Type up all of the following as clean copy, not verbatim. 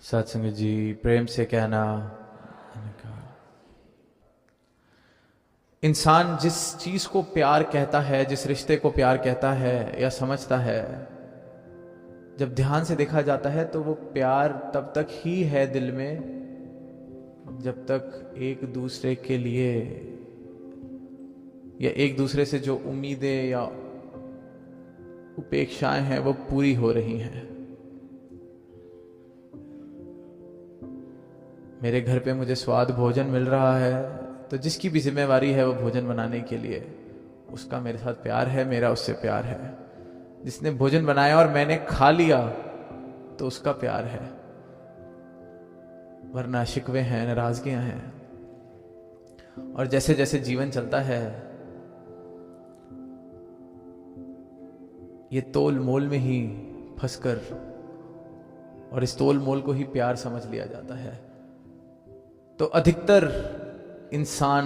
सत्संग जी प्रेम से कहना। इंसान जिस चीज को प्यार कहता है, जिस रिश्ते को प्यार कहता है या समझता है, जब ध्यान से देखा जाता है तो वो प्यार तब तक ही है दिल में जब तक एक दूसरे के लिए या एक दूसरे से जो उम्मीदें या उपेक्षाएं हैं वो पूरी हो रही हैं। मेरे घर पे मुझे स्वाद भोजन मिल रहा है तो जिसकी भी जिम्मेवारी है वो भोजन बनाने के लिए, उसका मेरे साथ प्यार है, मेरा उससे प्यार है। जिसने भोजन बनाया और मैंने खा लिया तो उसका प्यार है, वरना शिकवे हैं, नाराजगियां हैं। और जैसे जैसे जीवन चलता है ये तोल मोल में ही फंसकर, और इस तोल मोल को ही प्यार समझ लिया जाता है। तो अधिकतर इंसान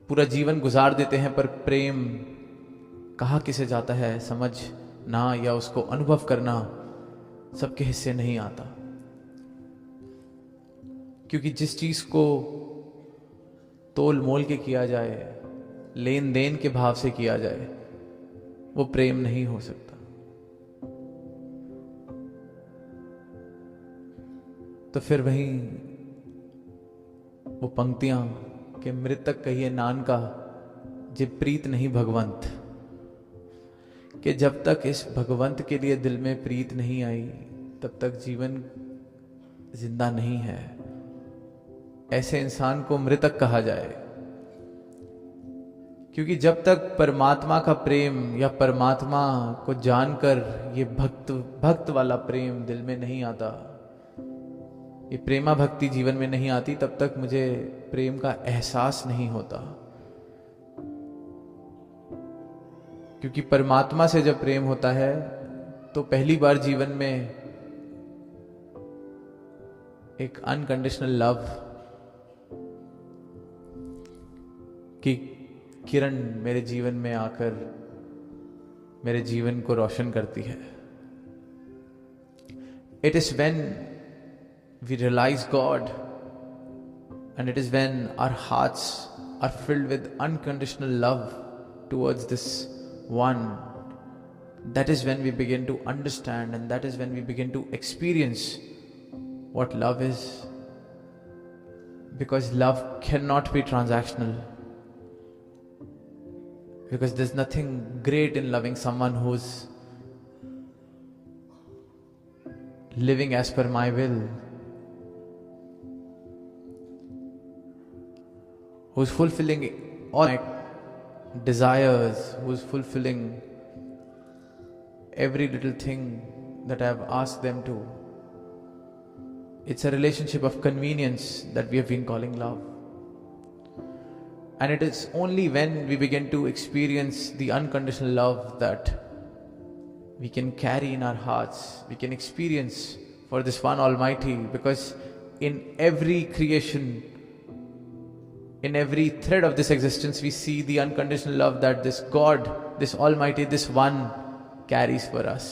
पूरा जीवन गुजार देते हैं, पर प्रेम कहाँ किसे जाता है समझना या उसको अनुभव करना सबके हिस्से नहीं आता। क्योंकि जिस चीज को तोल मोल के किया जाए, लेन देन के भाव से किया जाए, वो प्रेम नहीं हो सकता। तो फिर वहीं वो पंक्तियां कि मृतक कहिए नानका जे प्रीत नहीं भगवंत, कि जब तक इस भगवंत के लिए दिल में प्रीत नहीं आई तब तक जीवन जिंदा नहीं है। ऐसे इंसान को मृतक कहा जाए, क्योंकि जब तक परमात्मा का प्रेम या परमात्मा को जानकर ये भक्त वाला प्रेम दिल में नहीं आता, ये प्रेमा भक्ति जीवन में नहीं आती, तब तक मुझे प्रेम का एहसास नहीं होता। क्योंकि परमात्मा से जब प्रेम होता है तो पहली बार जीवन में एक अनकंडीशनल लव की किरण मेरे जीवन में आकर मेरे जीवन को रोशन करती है। It is when we realize God, and it is when our hearts are filled with unconditional love towards this one, that is when we begin to understand, and that is when we begin to experience what love is. Because love cannot be transactional, because there's nothing great in loving someone who's living as per my will, who's fulfilling all my desires, who's fulfilling every little thing that I've asked them to. It's a relationship of convenience that we have been calling love. And it is only when we begin to experience the unconditional love that we can carry in our hearts, we can experience for this one Almighty, because in every creation, in every thread of this existence, we see the unconditional love that this God, this Almighty, this One carries for us.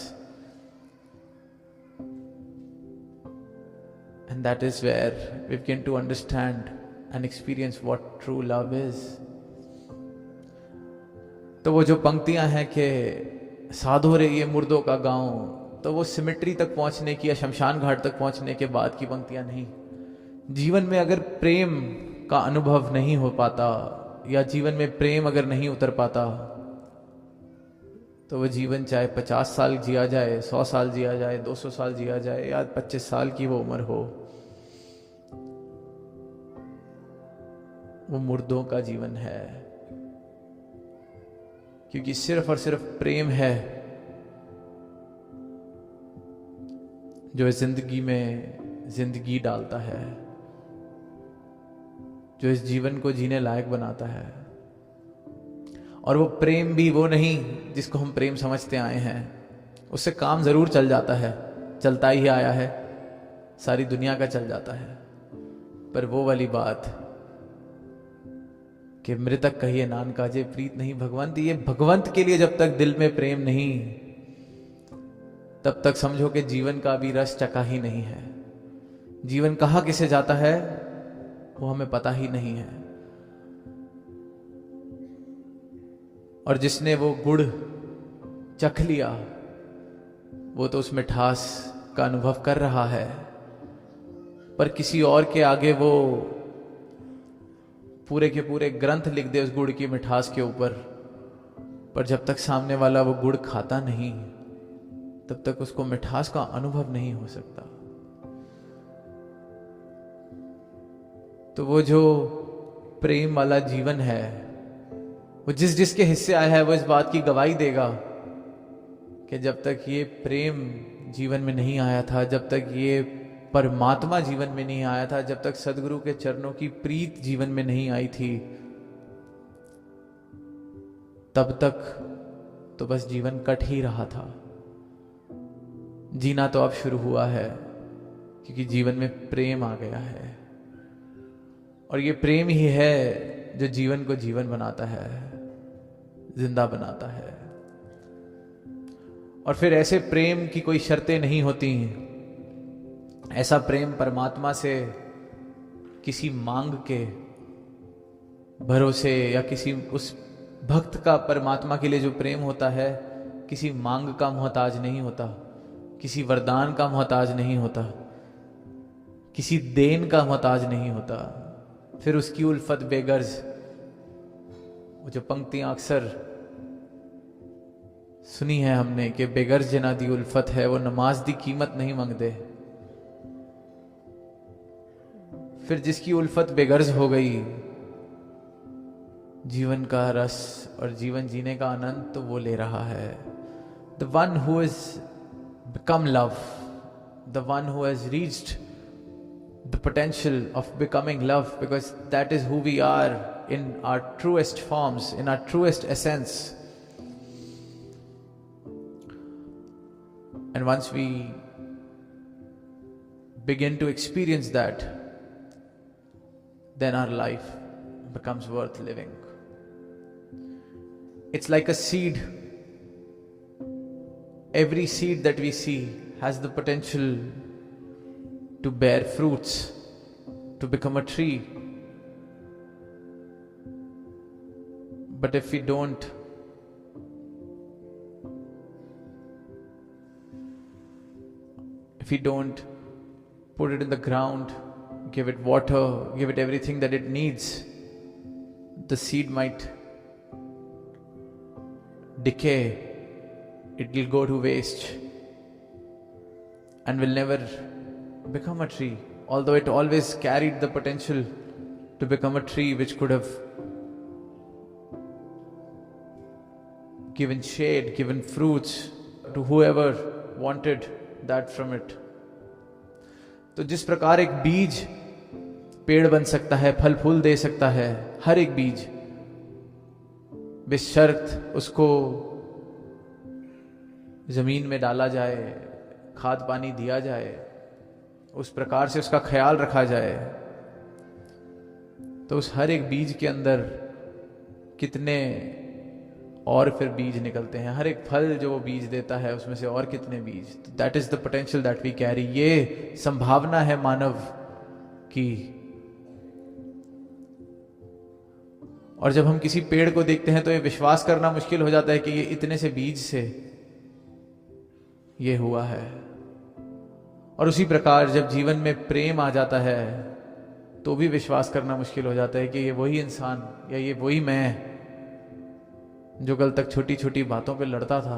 And that is where we begin to understand and experience what true love is. तो वो जो पंक्तियां हैं कि साधो रे ये मुर्दों का गांव, तो वो सिमेट्री तक पहुंचने की या शमशान घाट तक पहुंचने के बाद की पंक्तियां नहीं। जीवन में अगर प्रेम का अनुभव नहीं हो पाता या जीवन में प्रेम अगर नहीं उतर पाता, तो वह जीवन चाहे 50 साल जिया जाए, 100 साल जिया जाए, 200 साल जिया जाए या 25 साल की वो उम्र हो, वो मुर्दों का जीवन है। क्योंकि सिर्फ और सिर्फ प्रेम है जो इस जिंदगी में जिंदगी डालता है, जो इस जीवन को जीने लायक बनाता है। और वो प्रेम भी वो नहीं जिसको हम प्रेम समझते आए हैं। उससे काम जरूर चल जाता है, चलता ही आया है, सारी दुनिया का चल जाता है, पर वो वाली बात कि मृतक कहिए नानका जे प्रीत नहीं भगवंत, ये भगवंत के लिए जब तक दिल में प्रेम नहीं तब तक समझो कि जीवन का भी रस चखा ही नहीं है। जीवन कहाँ किसे जाता है वो हमें पता ही नहीं है। और जिसने वो गुड़ चख लिया वो तो उस मिठास का अनुभव कर रहा है, पर किसी और के आगे वो पूरे के पूरे ग्रंथ लिख दे उस गुड़ की मिठास के ऊपर, पर जब तक सामने वाला वो गुड़ खाता नहीं तब तक उसको मिठास का अनुभव नहीं हो सकता। तो वो जो प्रेम वाला जीवन है वो जिस जिसके हिस्से आया है वो इस बात की गवाही देगा कि जब तक ये प्रेम जीवन में नहीं आया था, जब तक ये परमात्मा जीवन में नहीं आया था, जब तक सदगुरु के चरणों की प्रीत जीवन में नहीं आई थी, तब तक तो बस जीवन कट ही रहा था। जीना तो अब शुरू हुआ है क्योंकि जीवन में प्रेम आ गया है। और ये प्रेम ही है जो जीवन को जीवन बनाता है, जिंदा बनाता है। और फिर ऐसे प्रेम की कोई शर्तें नहीं होती। ऐसा प्रेम परमात्मा से किसी मांग के भरोसे या किसी उस भक्त का परमात्मा के लिए जो प्रेम होता है किसी मांग का मोहताज नहीं होता, किसी वरदान का मोहताज नहीं होता, किसी देन का मोहताज नहीं होता। फिर उसकी उल्फत बेगर्ज, वो जो पंक्तियां अक्सर सुनी है हमने कि बेगर्ज जना दी उल्फत है, वो नमाज दी कीमत नहीं मांगते। फिर जिसकी उल्फत बेगर्ज हो गई, जीवन का रस और जीवन जीने का आनंद तो वो ले रहा है। The one who is become love, the one who has reached the potential of becoming love, because that is who we are in our truest forms, in our truest essence. And once we begin to experience that, then our life becomes worth living. It's like a seed. Every seed that we see has the potential to bear fruits, to become a tree. But if we don't put it in the ground, give it water, give it everything that it needs, the seed might decay, it will go to waste and will never become a tree, although it always carried the potential to become a tree which could have given shade, given fruits to whoever wanted that from it. तो जिस प्रकार एक बीज पेड़ बन सकता है, फल फूल दे सकता है, हर एक बीज बेशर्त उसको जमीन में डाला जाए, खाद पानी दिया जाए, उस प्रकार से उसका ख्याल रखा जाए, तो उस हर एक बीज के अंदर कितने और फिर बीज निकलते हैं। हर एक फल जो वो बीज देता है उसमें से और कितने बीज। That is the potential that we carry. ये संभावना है मानव की। और जब हम किसी पेड़ को देखते हैं तो ये विश्वास करना मुश्किल हो जाता है कि ये इतने से बीज से ये हुआ है। और उसी प्रकार जब जीवन में प्रेम आ जाता है तो भी विश्वास करना मुश्किल हो जाता है कि ये वही इंसान या ये वही मैं जो कल तक छोटी छोटी बातों पे लड़ता था,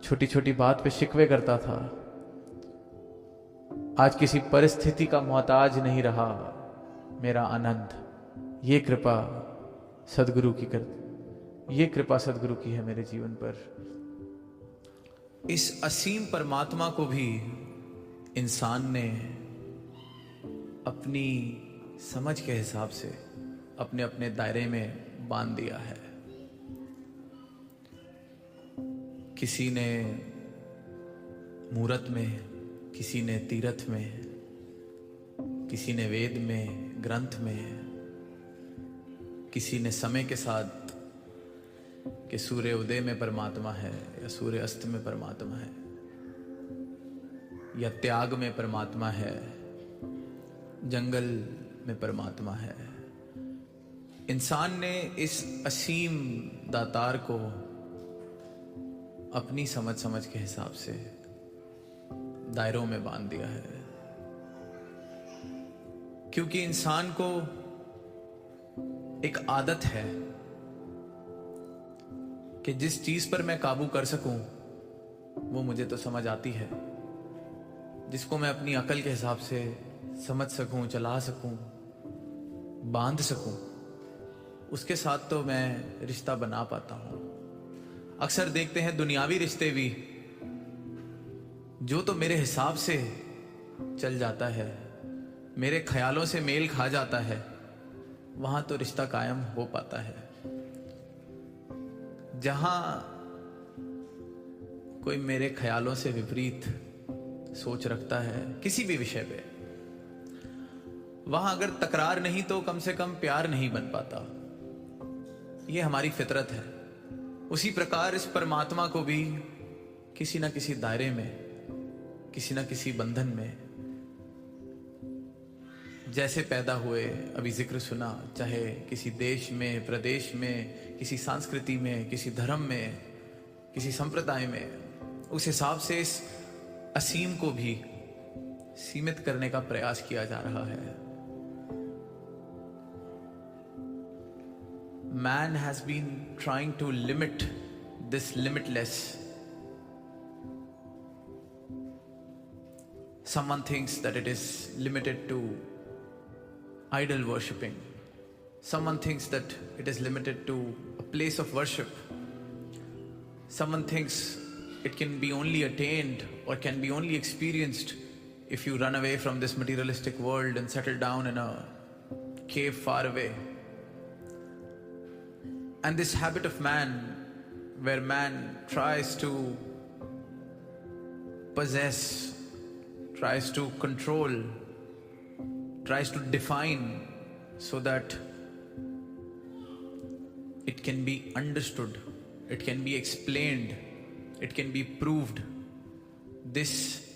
छोटी छोटी बात पे शिकवे करता था, आज किसी परिस्थिति का मोहताज नहीं रहा। मेरा आनंद, ये कृपा सदगुरु की ये कृपा सदगुरु की है मेरे जीवन पर। इस असीम परमात्मा को भी इंसान ने अपनी समझ के हिसाब से अपने अपने दायरे में बांध दिया है। किसी ने मूरत में, किसी ने तीरथ में, किसी ने वेद में, ग्रंथ में, किसी ने समय के साथ कि सूर्य उदय में परमात्मा है या सूर्य अस्त में परमात्मा है, या त्याग में परमात्मा है, जंगल में परमात्मा है। इंसान ने इस असीम दातार को अपनी समझ समझ के हिसाब से दायरों में बांध दिया है, क्योंकि इंसान को एक आदत है कि जिस चीज पर मैं काबू कर सकूं वो मुझे तो समझ आती है, जिसको मैं अपनी अकल के हिसाब से समझ सकूं, चला सकूं, बांध सकूं, उसके साथ तो मैं रिश्ता बना पाता हूं। अक्सर देखते हैं दुनियावी रिश्ते भी, जो तो मेरे हिसाब से चल जाता है, मेरे ख्यालों से मेल खा जाता है, वहां तो रिश्ता कायम हो पाता है। जहां कोई मेरे ख्यालों से विपरीत सोच रखता है किसी भी विषय पे, वहां अगर तकरार नहीं तो कम से कम प्यार नहीं बन पाता। यह हमारी फितरत है। उसी प्रकार इस परमात्मा को भी किसी ना किसी दायरे में, किसी ना किसी बंधन में जैसे पैदा हुए, अभी जिक्र सुना, चाहे किसी देश में, प्रदेश में, किसी संस्कृति में, किसी धर्म में, किसी संप्रदाय में, उस हिसाब से इस असीम को भी सीमित करने का प्रयास किया जा रहा है। Man has been trying to limit this limitless. Someone thinks that it is limited to idol worshipping. Someone thinks that it is limited to a place of worship. Someone thinks it can be only attained or can be only experienced if you run away from this materialistic world and settle down in a cave far away. And this habit of man, where man tries to possess, tries to control, tries to define so that it can be understood, it can be explained, it can be proved. This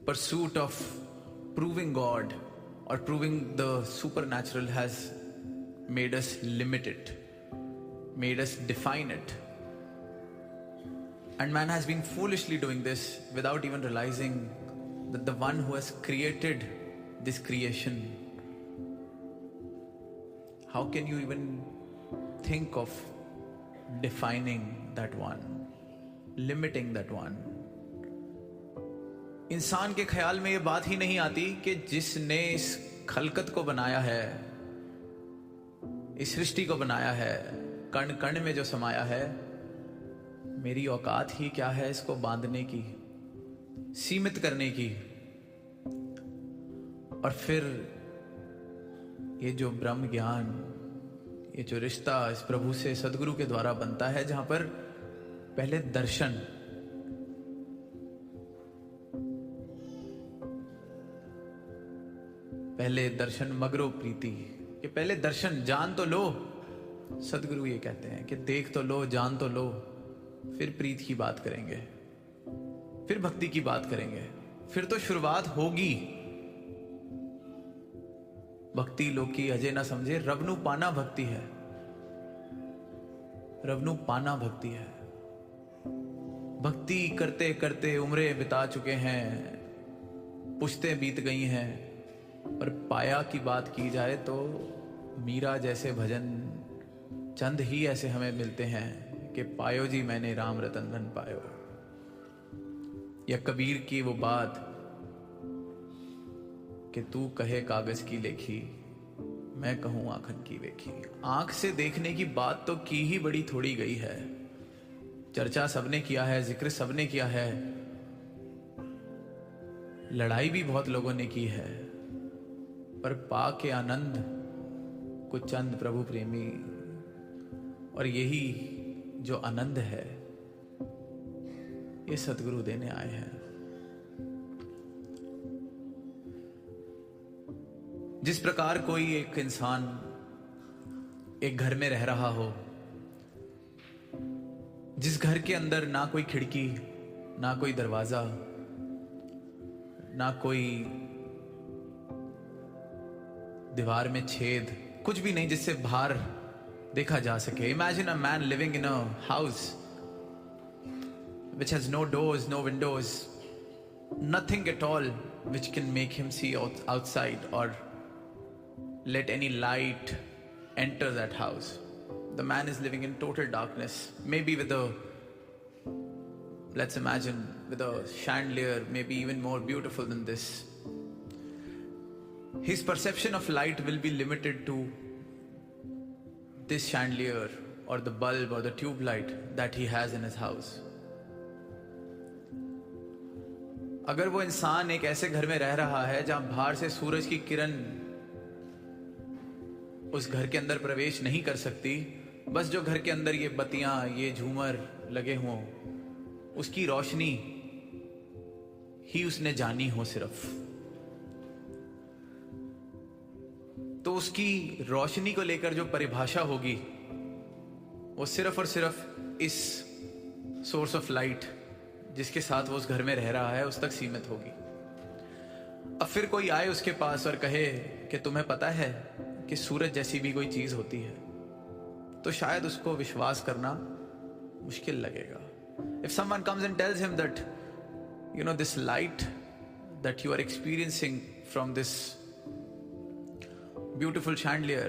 pursuit of proving God or proving the supernatural has made us limit it, made us define it. And man has been foolishly doing this without even realizing that the one who has created this creation, how can you even think of defining that one, limiting that one? इंसान के ख्याल में ये बात ही नहीं आती कि जिसने इस खलकत को बनाया है, इस सृष्टि को बनाया है, कण कण में जो समाया है, मेरी औकात ही क्या है इसको बांधने की, सीमित करने की। और फिर ये जो ब्रह्म ज्ञान, ये जो रिश्ता इस प्रभु से, सदगुरु के द्वारा बनता है, जहां पर पहले दर्शन, मगरो प्रीति, कि पहले दर्शन, जान तो लो। सदगुरु ये कहते हैं कि देख तो लो, जान तो लो, फिर प्रीत की बात करेंगे, फिर भक्ति की बात करेंगे, फिर तो शुरुआत होगी। भक्ति लोकी अजय ना समझे, रवनु पाना भक्ति है, रवनु पाना भक्ति है। भक्ति करते करते उम्रें बिता चुके हैं, पुश्तें बीत गई हैं, और पाया की बात की जाए तो मीरा जैसे भजन चंद ही ऐसे हमें मिलते हैं कि पायो जी मैंने राम रतन धन पायो, या कबीर की वो बात कि तू कहे कागज की लेखी, मैं कहूं आंखन की वेखी। आंख से देखने की बात तो की ही बड़ी थोड़ी गई है, चर्चा सबने किया है, जिक्र सबने किया है, लड़ाई भी बहुत लोगों ने की है, पर पा के आनंद कुछ चंद प्रभु प्रेमी। और यही जो आनंद है ये सतगुरु देने आए हैं। जिस प्रकार कोई एक इंसान एक घर में रह रहा हो, जिस घर के अंदर ना कोई खिड़की, ना कोई दरवाजा, ना कोई दीवार में छेद, कुछ भी नहीं जिससे बाहर देखा जा सके. Imagine a man living in a house which has no doors, no windows, nothing at all which can make him see outside or let any light enter that house. The man is living in total darkness, maybe with a, let's imagine, with a chandelier, maybe even more beautiful than this. His perception of light will be limited to this chandelier or the bulb or the tube light that he has in his house. अगर वो इंसान एक ऐसे घर में रह रहा है जहां बाहर से सूरज की किरण उस घर के अंदर प्रवेश नहीं कर सकती, बस जो घर के अंदर ये बत्तियां, ये झूमर लगे हों, उसकी रोशनी ही उसने जानी हो सिर्फ, तो उसकी रोशनी को लेकर जो परिभाषा होगी वो सिर्फ और सिर्फ इस सोर्स ऑफ लाइट जिसके साथ वो उस घर में रह रहा है उस तक सीमित होगी. अब फिर कोई आए उसके पास और कहे कि तुम्हें पता है कि सूरज जैसी भी कोई चीज होती है, तो शायद उसको विश्वास करना मुश्किल लगेगा. If someone comes and tells him that you know this light that you are experiencing from this beautiful chandelier,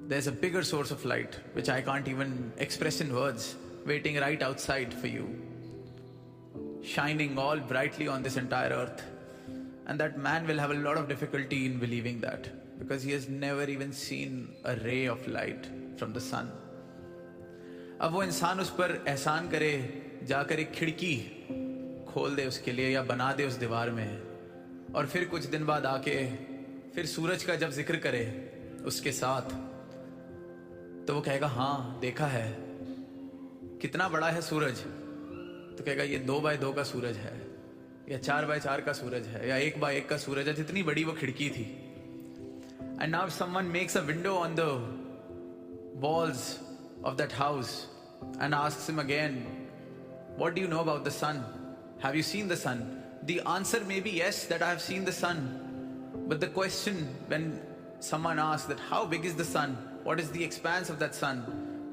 there's a bigger source of light which I can't even express in words, waiting right outside for you, shining all brightly on this entire earth. And that man will have a lot of difficulty in believing that, because he has never even seen a ray of light from the sun. अब वो इंसान उस पर एहसान करे, जाकर एक खिड़की खोल दे उसके लिए या बना दे उस दीवार में, और फिर कुछ दिन बाद आके फिर सूरज का जब जिक्र करे उसके साथ, तो वो कहेगा हाँ देखा है. कितना बड़ा है सूरज? तो कहेगा ये 2x2 का सूरज है, या 4x4 का सूरज है, या 1x1 का सूरज है. जितनी बड़ी वो खिड़की थी. And now someone makes a window on the walls of that house and asks him again, what do you know about the sun? Have you seen the sun? The answer may be yes, that I have seen the sun. But the question, when someone asks that how big is the sun, what is the expanse of that sun,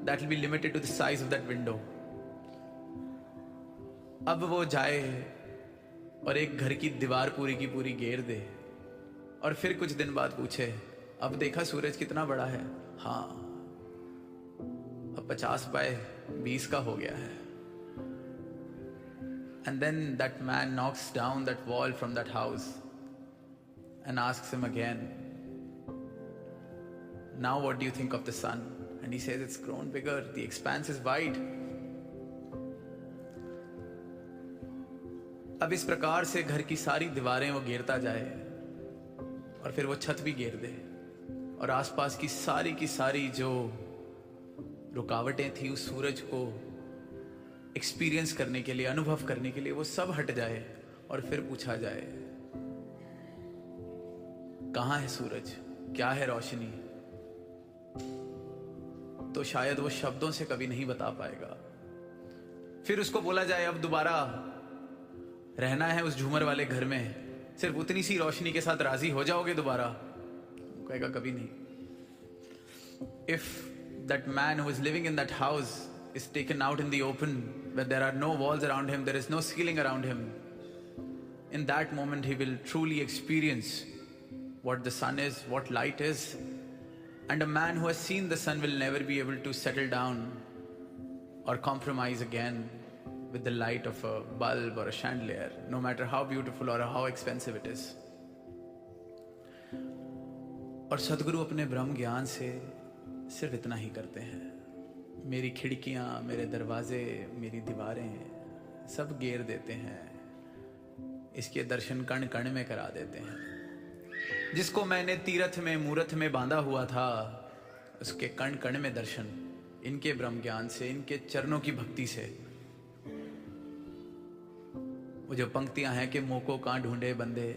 that will be limited to the size of that window. अब वो जाए और एक घर की दीवार पूरी की पूरी घेर दे, और फिर कुछ दिन बाद पूछे, अब देखा सूरज कितना बड़ा है? हाँ, अब 50x20 का हो गया है. And then that man knocks down that wall from that house and asks him again, now what do you think of the sun? And he says it's grown bigger, the expanse is wide. अब इस प्रकार से घर की सारी दीवारें वो घेरता जाए, और फिर वो छत भी घेर दे, और आसपास की सारी जो रुकावटें थी उस सूरज को एक्सपीरियंस करने के लिए, अनुभव करने के लिए, वो सब हट जाए, और फिर पूछा जाए कहाँ है सूरज, क्या है रोशनी, तो शायद वो शब्दों से कभी नहीं बता पाएगा. फिर उसको बोला जाए अब दोबारा रहना है उस झूमर वाले घर में, सिर्फ उतनी सी रोशनी के साथ राजी हो जाओगे दोबारा? कहेगा कभी नहीं. If that man who is living in that house is taken out in the open, where there are no walls around him, there is no ceiling around him, in that moment he will truly experience what the sun is, what light is. And a man who has seen the sun will never be able to settle down or compromise again with the light of a bulb or a chandelier, no matter how beautiful or how expensive it is. और सदगुरु अपने ब्रह्म ज्ञान से सिर्फ इतना ही करते हैं. मेरी खिड़कियां, मेरे दरवाजे, मेरी दीवारें सब घेर देते हैं, इसके दर्शन कण कण में करा देते हैं. जिसको मैंने तीरथ में मूरत में बांधा हुआ था, उसके कण कण में दर्शन इनके ब्रह्म ज्ञान से, इनके चरणों की भक्ति से. वो जो पंक्तियां हैं कि मोको कहाँ ढूंढे बंदे,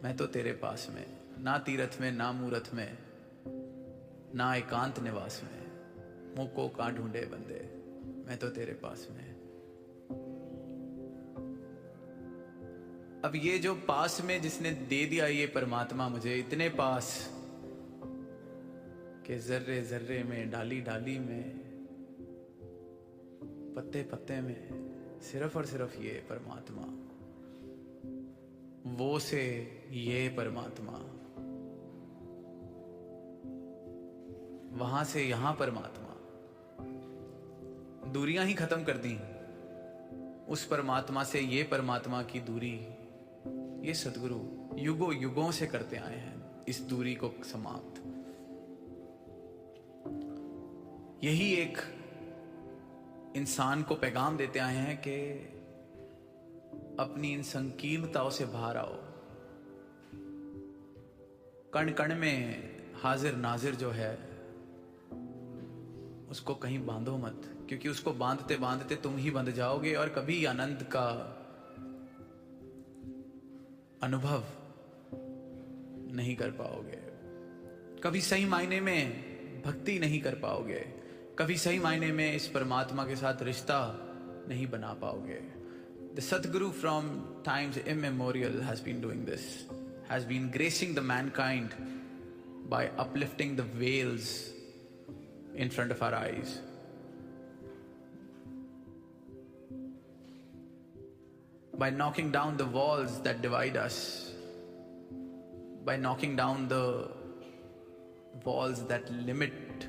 मैं तो तेरे पास में, ना तीरथ में, ना मूरत में, ना एकांत निवास में, मोको कहाँ ढूंढे बंदे, मैं तो तेरे पास में। अब ये जो पास में जिसने दे दिया ये परमात्मा मुझे, इतने पास के जर्रे जर्रे में, डाली डाली में, पत्ते पत्ते में, सिर्फ और सिर्फ ये परमात्मा, वो से ये परमात्मा, वहां से यहां परमात्मा, दूरियां ही खत्म कर दी। उस परमात्मा से ये परमात्मा की दूरी, ये सदगुरु युगों युगों से करते आए हैं इस दूरी को समाप्त। यही एक इंसान को पैगाम देते आए हैं कि अपनी इन संकीर्णताओं से बाहर आओ। कण कण में हाजिर नाजिर जो है उसको कहीं बांधो मत, क्योंकि उसको बांधते बांधते तुम ही बंध जाओगे और कभी आनंद का अनुभव नहीं कर पाओगे, कभी सही मायने में भक्ति नहीं कर पाओगे, कभी सही मायने में इस परमात्मा के साथ रिश्ता नहीं बना पाओगे। The Sadguru from times immemorial has been doing this, has been gracing the mankind by uplifting the veils in front of our eyes. By knocking down the walls that divide us, by knocking down the walls that limit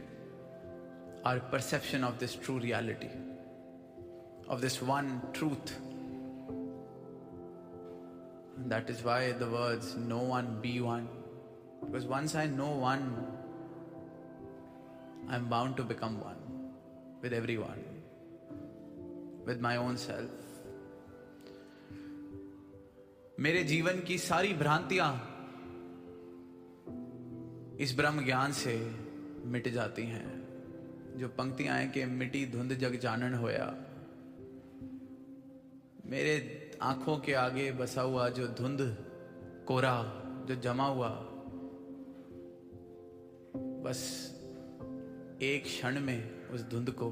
our perception of this true reality, of this one truth. And that is why the words know one, be one. Because once I know one, I'm bound to become one with everyone, with my own self. मेरे जीवन की सारी भ्रांतियां इस ब्रह्म ज्ञान से मिट जाती हैं। जो पंक्तियां हैं कि मिटी धुंध जग चानन होया, मेरे आंखों के आगे बसा हुआ जो धुंध कोरा जो जमा हुआ, बस एक क्षण में उस धुंध को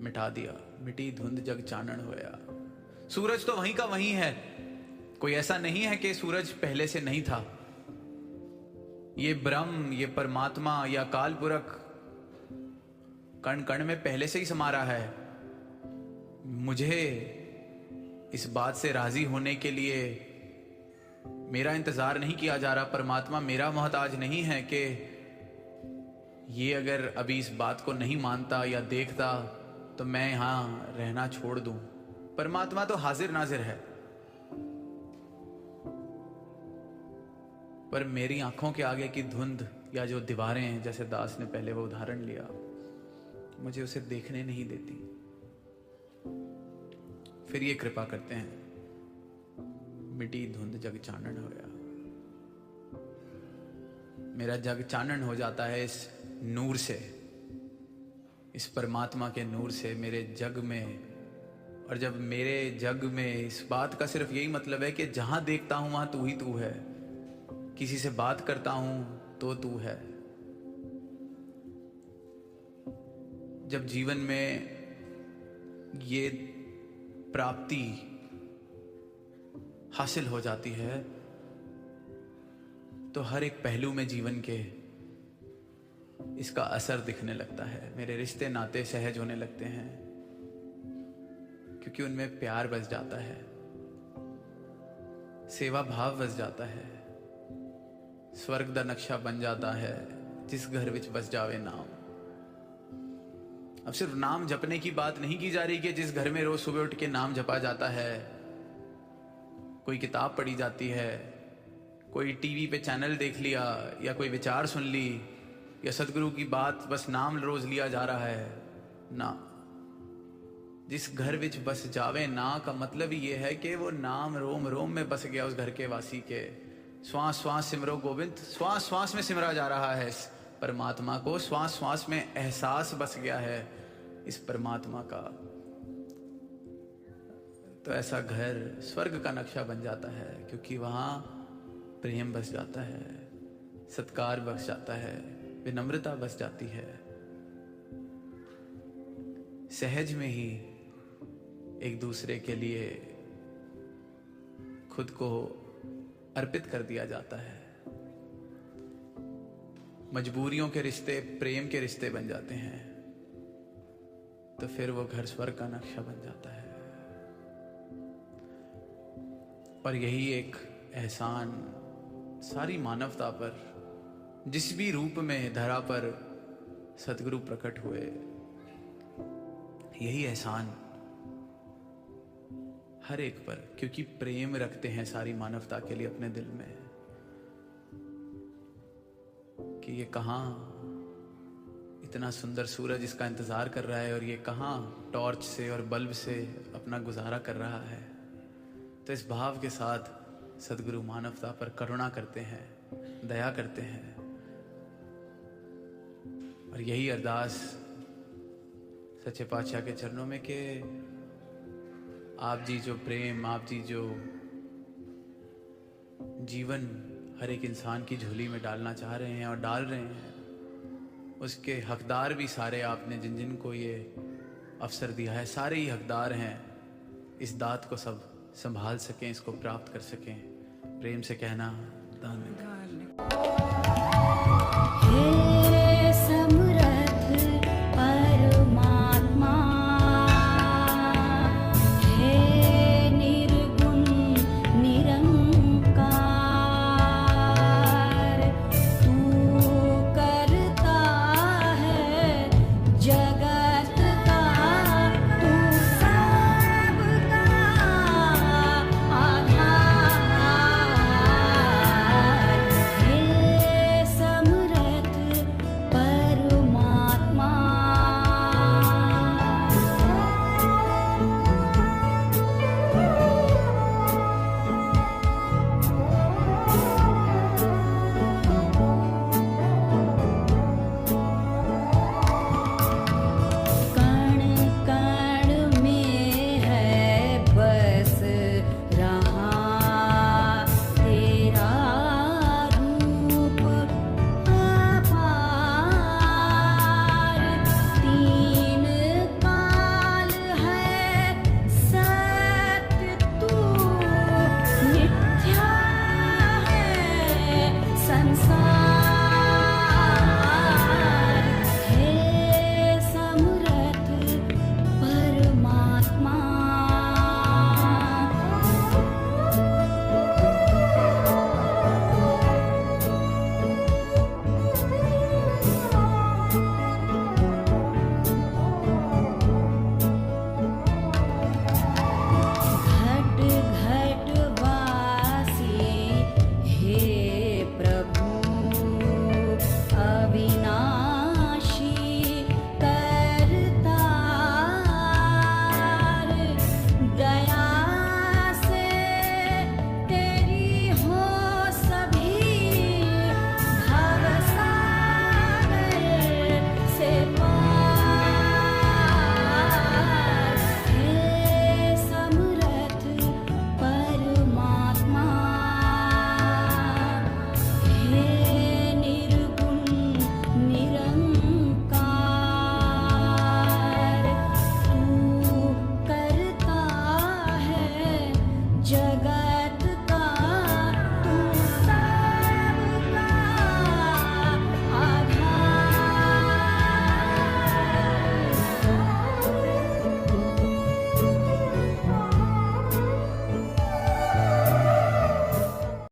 मिटा दिया। मिटी धुंध जग चानन होया। सूरज तो वहीं का वहीं है, कोई ऐसा नहीं है कि सूरज पहले से नहीं था। ये ब्रह्म, ये परमात्मा या काल पुरख कण कण में पहले से ही समा रहा है। मुझे इस बात से राजी होने के लिए मेरा इंतजार नहीं किया जा रहा। परमात्मा मेरा मोहताज नहीं है कि ये अगर अभी इस बात को नहीं मानता या देखता तो मैं यहां रहना छोड़ दूं। परमात्मा तो हाजिर नाजिर है, पर मेरी आंखों के आगे की धुंध या जो दीवारें, जैसे दास ने पहले वो उदाहरण लिया, मुझे उसे देखने नहीं देती। फिर ये कृपा करते हैं, मिटी धुंध जग चानन होया। मेरा जग चानन हो जाता है इस नूर से, इस परमात्मा के नूर से मेरे जग में। और जब मेरे जग में इस बात का सिर्फ यही मतलब है कि जहां देखता हूं वहां तू ही तू है, किसी से बात करता हूं तो तू है। जब जीवन में ये प्राप्ति हासिल हो जाती है तो हर एक पहलू में जीवन के इसका असर दिखने लगता है। मेरे रिश्ते नाते सहज होने लगते हैं, क्योंकि उनमें प्यार बस जाता है, सेवा भाव बस जाता है, स्वर्ग दा नक्शा बन जाता है जिस घर विच बस जावे नाम। अब सिर्फ नाम जपने की बात नहीं की जा रही कि जिस घर में रोज सुबह उठ के नाम जपा जाता है, कोई किताब पढ़ी जाती है, कोई टीवी पे चैनल देख लिया या कोई विचार सुन ली या सदगुरु की बात, बस नाम रोज लिया जा रहा है ना। जिस घर विच बस जावे ना का मतलब ही ये है कि वो नाम रोम रोम में बस गया उस घर के वासी के। श्वास श्वास सिमरो गोविंद, श्वास श्वास में सिमरा जा रहा है इस परमात्मा को, श्वास श्वास में एहसास बस गया है इस परमात्मा का। तो ऐसा घर स्वर्ग का नक्शा बन जाता है, क्योंकि वहां प्रेम बस जाता है, सत्कार बस जाता है, विनम्रता बस जाती है। सहज में ही एक दूसरे के लिए खुद को अर्पित कर दिया जाता है। मजबूरियों के रिश्ते प्रेम के रिश्ते बन जाते हैं, तो फिर वो घर स्वर्ग का नक्शा बन जाता है। और यही एक एहसान सारी मानवता पर, जिस भी रूप में धरा पर सतगुरु प्रकट हुए, यही एहसान हर एक पर, क्योंकि प्रेम रखते हैं सारी मानवता के लिए अपने दिल में, कि ये कहाँ इतना सुंदर सूरज इसका इंतजार कर रहा है और ये कहाँ टॉर्च से और बल्ब से अपना गुजारा कर रहा है। तो इस भाव के साथ सदगुरु मानवता पर करुणा करते हैं, दया करते हैं। और यही अरदास सच्चे पातशाह के चरणों में कि आप जी जो प्रेम, आप जी जो जीवन हर एक इंसान की झोली में डालना चाह रहे हैं और डाल रहे हैं, उसके हकदार भी सारे आपने जिन जिन को ये अवसर दिया है, सारे ही हकदार हैं। इस दात को सब संभाल सकें, इसको प्राप्त कर सकें। प्रेम से कहना धन्यवाद।